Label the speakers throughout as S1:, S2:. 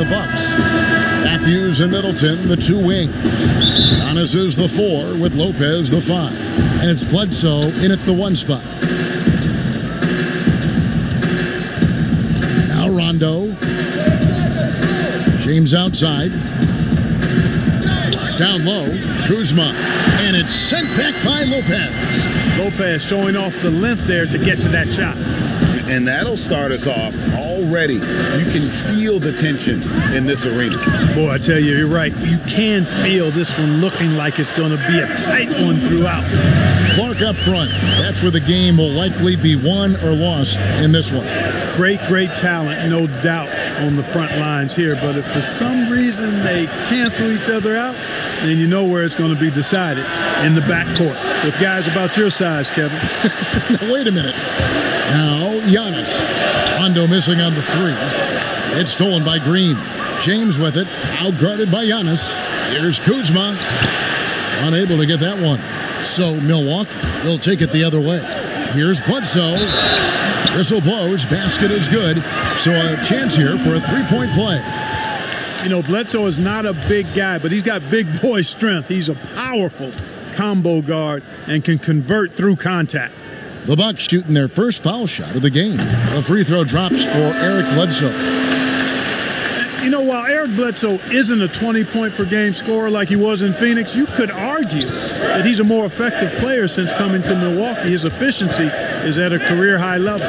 S1: the Bucks. Matthews and Middleton, the two wings. Giannis is the 4 with Lopez the 5. And it's Bledsoe in at the 1 spot. Now Rondo. James outside. Down low. Kuzma. And it's sent back by Lopez.
S2: Lopez showing off the length there to get to that shot.
S3: And that'll start us off already. You can feel the tension in this arena.
S2: Boy, I tell you, you're right. You can feel this one looking like it's going to be a tight one throughout.
S1: Clark up front. That's where the game will likely be won or lost in this one.
S2: Great talent, no doubt, on the front lines here. But if for some reason they cancel each other out, then you know where it's going to be decided, in the backcourt with guys about your size, Kevin.
S1: Now, wait a minute. Now, Giannis. Rondo missing on the 3. It's stolen by Green. James with it. Outguarded by Giannis. Here's Kuzma. Unable to get that one. So Milwaukee will take it the other way. Here's Bledsoe. Whistle blows. Basket is good. So a chance here for a 3-point play.
S2: You know, Bledsoe is not a big guy, but he's got big boy strength. He's a powerful combo guard and can convert through contact.
S1: The Bucks shooting their first foul shot of the game. The free throw drops for Eric Bledsoe.
S2: You know, while Eric Bledsoe isn't a 20-point-per-game scorer like he was in Phoenix, you could argue that he's a more effective player since coming to Milwaukee. His efficiency is at a career-high level.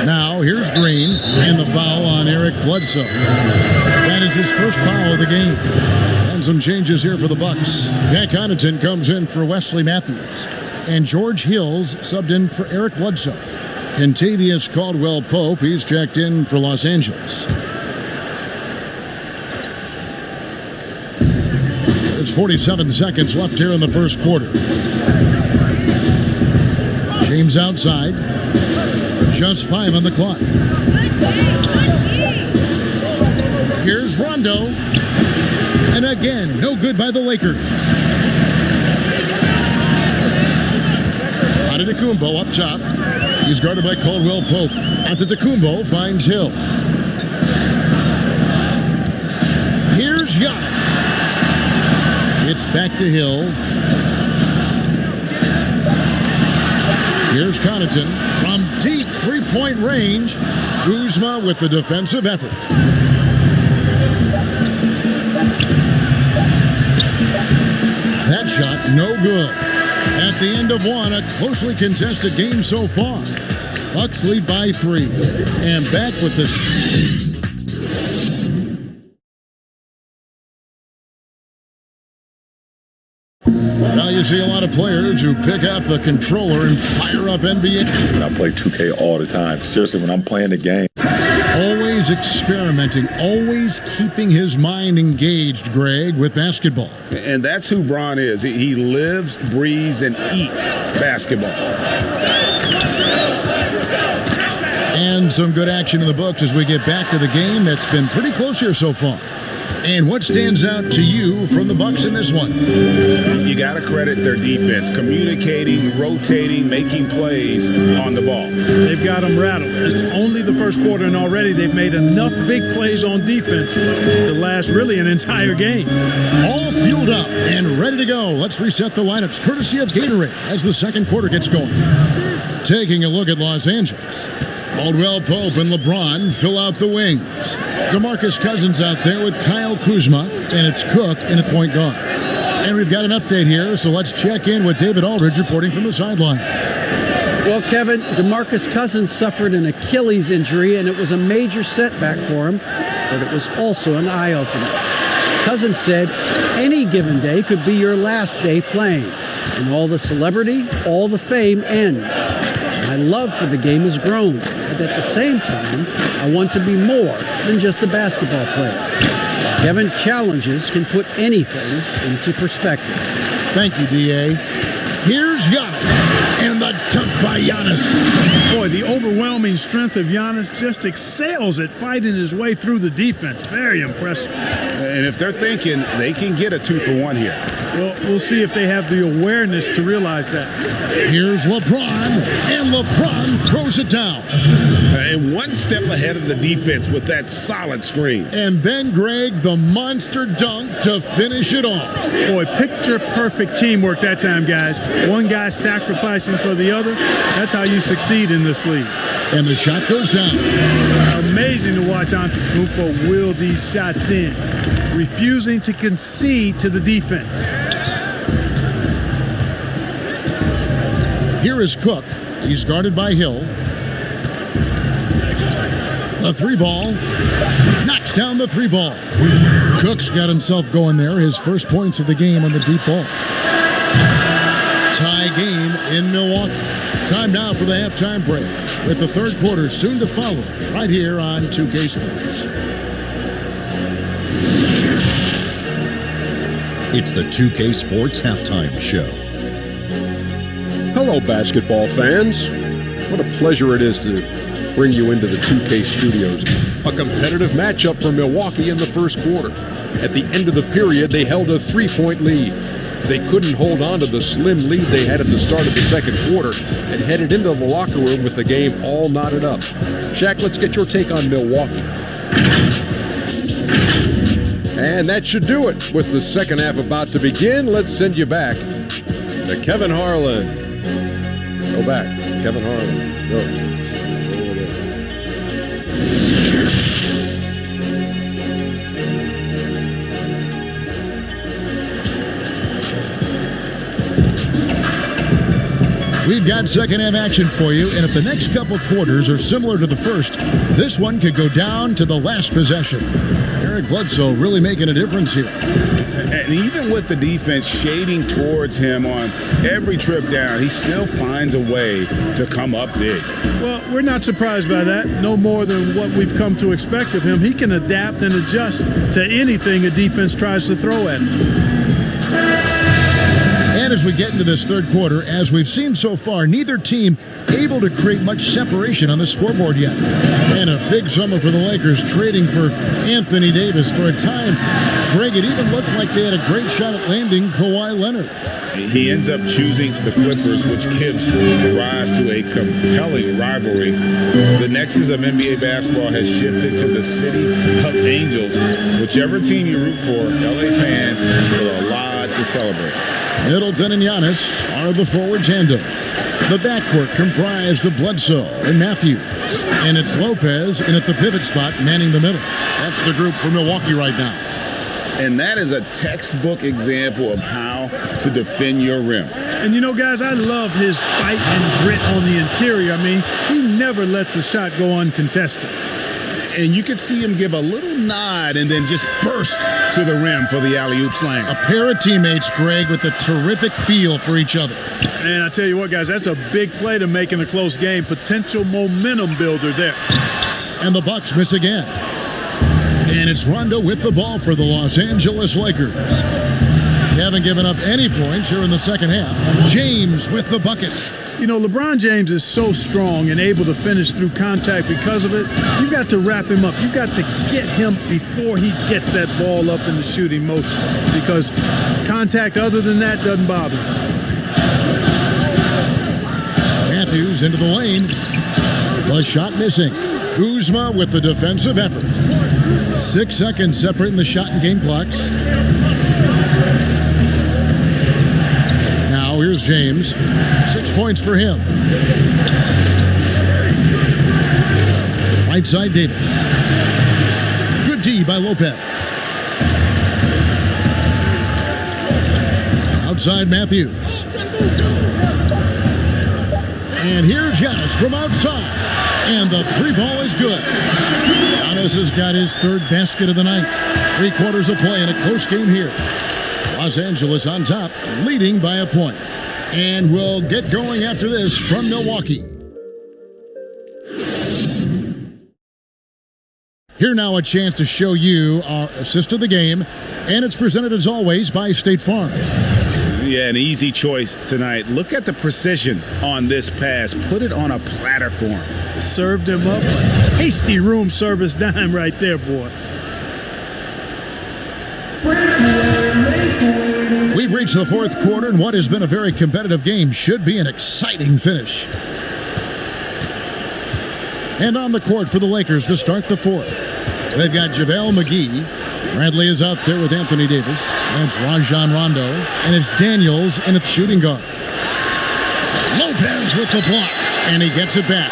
S1: Now, here's Green, and the foul on Eric Bledsoe. That is his first foul of the game. And some changes here for the Bucks. Pat Connaughton comes in for Wesley Matthews. And George Hills subbed in for Eric Bledsoe. Kentavious Caldwell-Pope, he's checked in for Los Angeles. There's 47 seconds left here in the first quarter. James outside. Just 5 on the clock. Here's Rondo. And again, no good by the Lakers. Antetokounmpo up top. He's guarded by Caldwell-Pope. Antetokounmpo finds Hill. Here's Giannis. It's back to Hill. Here's Connaughton from deep 3-point range. Kuzma with the defensive effort. That shot no good. At the end of one, a closely contested game so far. Bucks lead by 3. And back with this. Now you see a lot of players who pick up a controller and fire up NBA.
S3: I play 2K all the time. Seriously, when I'm playing the game.
S1: Always experimenting, always keeping his mind engaged, Greg, with basketball.
S3: And that's who Bron is. He lives, breathes, and eats basketball.
S1: And some good action in the books as we get back to the game that's been pretty close here so far. And what stands out to you from the Bucks in this one?
S3: You got to credit their defense, communicating, rotating, making plays on the ball.
S2: They've got them rattled. It's only the first quarter, and already they've made enough big plays on defense to last really an entire game.
S1: All fueled up and ready to go. Let's reset the lineups, courtesy of Gatorade, as the second quarter gets going. Taking a look at Los Angeles. Caldwell-Pope and LeBron fill out the wings. DeMarcus Cousins out there with Kyle Kuzma, and it's Cook in at point guard. And we've got an update here, so let's check in with David Aldridge reporting from the sideline.
S4: Well, Kevin, DeMarcus Cousins suffered an Achilles injury, and it was a major setback for him, but it was also an eye-opener. Cousins said, any given day could be your last day playing, and all the celebrity, all the fame ends. My love for the game has grown, but at the same time, I want to be more than just a basketball player. Kevin, challenges can put anything into perspective.
S1: Thank you, D.A. Here's Giannis, and the dunk by Giannis.
S2: Boy, the overwhelming strength of Giannis just excels at fighting his way through the defense. Very impressive.
S3: And if they're thinking they can get a 2-for-1 here.
S2: Well, we'll see if they have the awareness to realize that.
S1: Here's LeBron, and LeBron throws it down.
S3: And one step ahead of the defense with that solid screen.
S1: And then, Greg, the monster dunk to finish it off.
S2: Boy, picture-perfect teamwork that time, guys. One guy sacrificing for the other. That's how you succeed in this league.
S1: And the shot goes down.
S2: Amazing to watch Antetokounmpo will these shots in, refusing to concede to the defense.
S1: Here is Cook. He's guarded by Hill. The three ball. Knocks down the three ball. Cook's got himself going there. His first points of the game on the deep ball. Tie game in Milwaukee. Time now for the halftime break, with the third quarter soon to follow, right here on 2K Sports. It's the 2K Sports Halftime Show.
S5: Hello, basketball fans. What a pleasure it is to bring you into the 2K studios. A competitive matchup for Milwaukee in the first quarter. At the end of the period, they held a 3-point lead. They couldn't hold on to the slim lead they had at the start of the second quarter and headed into the locker room with the game all knotted up. Shaq, let's get your take on Milwaukee. And that should do it. With the second half about to begin, let's send you back to Kevin Harlan. Go back. Kevin Harlan. Go. Over there.
S1: We've got second half action for you, and if the next couple quarters are similar to the first, this one could go down to the last possession. Eric Bledsoe really making a difference here.
S3: And even with the defense shading towards him on every trip down, he still finds a way to come up big.
S2: Well, we're not surprised by that. No more than what we've come to expect of him. He can adapt and adjust to anything a defense tries to throw at him.
S1: And as we get into this third quarter, as we've seen so far, neither team able to create much separation on the scoreboard yet. And a big summer for the Lakers, trading for Anthony Davis. For a time, Greg, it even looked like they had a great shot at landing Kawhi Leonard.
S3: He ends up choosing the Clippers, which gives rise to a compelling rivalry. The nexus of NBA basketball has shifted to the city of Angels. Whichever team you root for, LA fans will have a lot to celebrate.
S1: Middleton and Giannis are the forward tandem. The backcourt comprised of Bledsoe and Matthews. And it's Lopez in at the pivot spot, manning the middle. That's the group for Milwaukee right now.
S3: And that is a textbook example of how to defend your rim.
S2: And you know, guys, I love his fight and grit on the interior. I mean, he never lets a shot go uncontested.
S3: And you could see him give a little nod and then just burst to the rim for the alley-oop slam.
S1: A pair of teammates, Greg, with a terrific feel for each other.
S2: And I tell you what, guys, that's a big play to make in a close game. Potential momentum builder there.
S1: And the Bucks miss again. And it's Rondo with the ball for the Los Angeles Lakers. They haven't given up any points here in the second half. James with the bucket.
S2: You know, LeBron James is so strong and able to finish through contact because of it. You've got to wrap him up. You've got to get him before he gets that ball up in the shooting motion, because contact other than that doesn't bother him.
S1: Matthews into the lane. The shot missing. Kuzma with the defensive effort. 6 seconds separating the shot and game clocks. Now here's James. 6 points for him. Right side Davis. Good D by Lopez. Outside Matthews. And here's Giannis from outside. And the three ball is good. Giannis has got his third basket of the night. 3 quarters of play in a close game here. Los Angeles on top, leading by a point. And we'll get going after this from Milwaukee. Here now a chance to show you our assist of the game. And it's presented as always by State Farm.
S3: Yeah, an easy choice tonight. Look at the precision on this pass. Put it on a platter for him.
S2: Served him up a tasty room service dime right there, boy.
S1: We've reached the fourth quarter, and what has been a very competitive game should be an exciting finish. And on the court for the Lakers to start the fourth, they've got JaVale McGee. Bradley is out there with Anthony Davis. That's Rajon Rondo. And it's Daniels in at shooting guard. Lopez with the block, and he gets it back.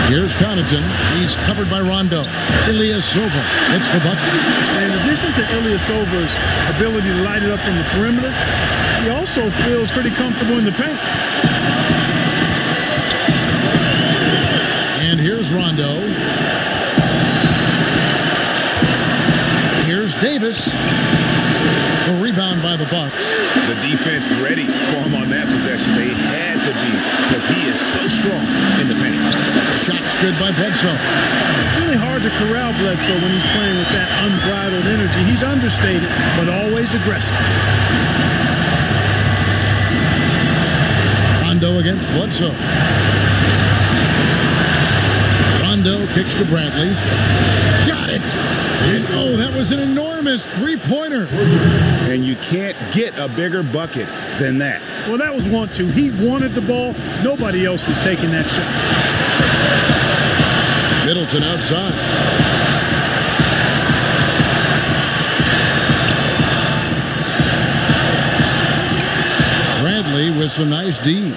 S1: Here's Connaughton. He's covered by Rondo. Ilyasova hits the bucket.
S2: And in addition to Ilyasova's ability to light it up from the perimeter, he also feels pretty comfortable in the paint.
S1: And here's Rondo. Here's Davis. A rebound by the Bucks.
S3: The defense ready for him on that possession. They had to be, because he is so strong in the paint.
S1: Shots good by Bledsoe.
S2: Really hard to corral Bledsoe when he's playing with that unbridled energy. He's understated, but always aggressive.
S1: Rondo against Bledsoe. Rondo kicks to Bradley. Got it. And oh, that was an enormous three-pointer.
S3: And you can't get a bigger bucket than that.
S2: Well, that was 1-2. He wanted the ball. Nobody else was taking that shot.
S1: Middleton outside. Bradley with some nice D.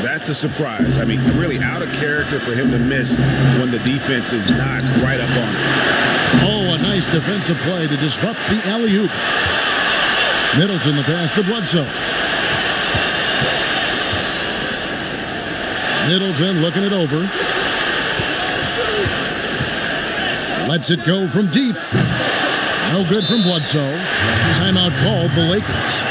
S3: That's a surprise. I mean, really out of character for him to miss when the defense is not right up on him.
S1: Oh, a nice defensive play to disrupt the alley-oop. Middleton the pass to Bledsoe. Middleton looking it over. Lets it go from deep. No good from Bledsoe. Timeout called the Lakers.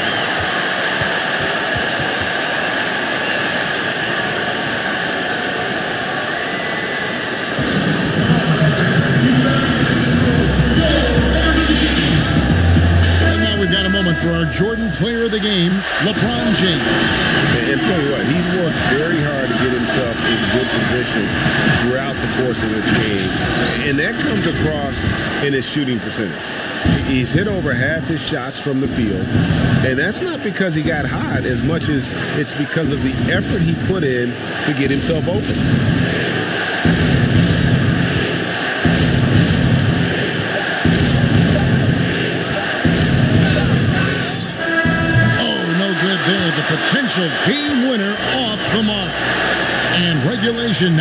S1: For our Jordan player of the game, LeBron James.
S3: And tell you what, he's worked very hard to get himself in good position throughout the course of this game. And that comes across in his shooting percentage. He's hit over half his shots from the field. And that's not because he got hot as much as it's because of the effort he put in to get himself open.
S1: The potential game winner off the mark. And regulation